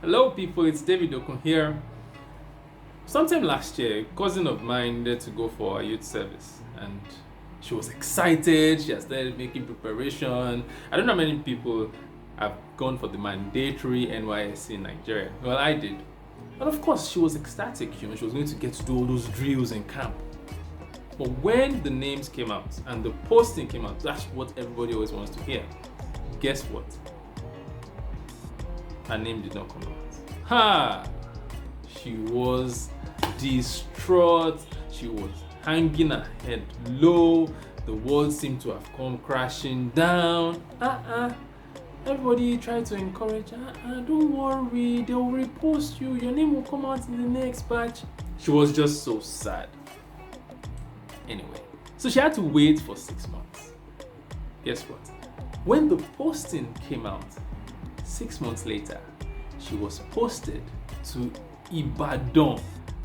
Hello, people, it's David Okun here. Sometime last year, a cousin of mine needed to go for a youth service, and she was excited. She had started making preparation. I don't know how many people have gone for the mandatory NYSC in Nigeria. Well, I did. And of course, she was ecstatic. She was going to get to do all those drills in camp. But when the names came out and the posting came out, that's what everybody always wants to hear. Guess what? Her name did not come out. Ha! She was distraught. She was hanging her head low. The world seemed to have come crashing down. Everybody tried to encourage her. Don't worry, they'll repost you. Your name will come out in the next batch. She was just so sad. Anyway, so she had to wait for 6 months. Guess what? When the posting came out, 6 months later, she was posted to Ibadan,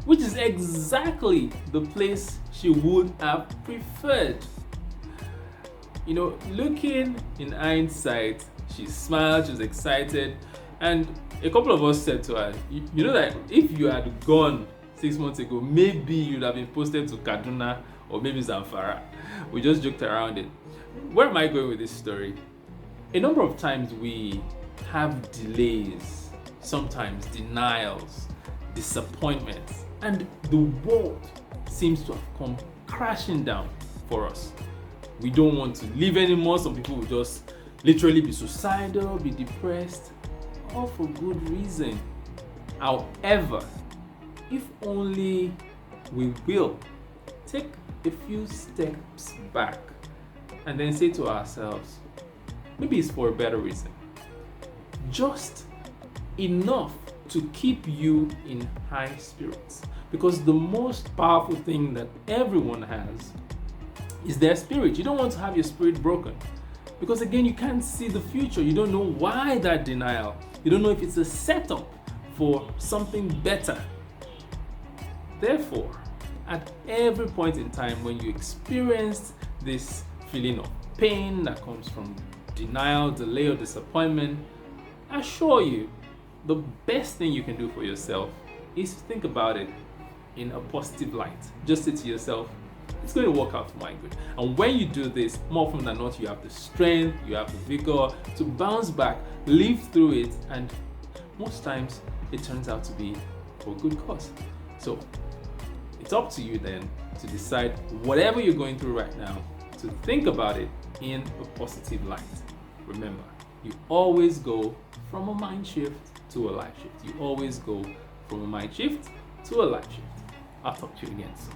which is exactly the place she would have preferred. You know, looking in hindsight, she smiled, she was excited, and a couple of us said to her, you know that if you had gone 6 months ago, maybe you'd have been posted to Kaduna or maybe Zamfara. We just joked around it. Where am I going with this story? A number of times we have delays, sometimes denials, disappointments, and the world seems to have come crashing down for us. We don't want to live anymore. Some people will just literally be suicidal, be depressed, all for good reason. However, if only we will take a few steps back and then say to ourselves, maybe it's for a better reason. Just enough to keep you in high spirits. Because the most powerful thing that everyone has is their spirit. You don't want to have your spirit broken. Because again, you can't see the future. You don't know why that denial. You don't know if it's a setup for something better. Therefore, at every point in time when you experience this feeling of pain that comes from denial, delay, or disappointment, I assure you, the best thing you can do for yourself is to think about it in a positive light. Just say to yourself, it's going to work out for my good. And when you do this, more often than not, you have the strength, you have the vigor to bounce back, live through it, and most times it turns out to be for a good cause. So it's up to you then to decide whatever you're going through right now, to think about it in a positive light. Remember, you always go from a mind shift to a life shift. You always go from a mind shift to a life shift. I'll talk to you again soon.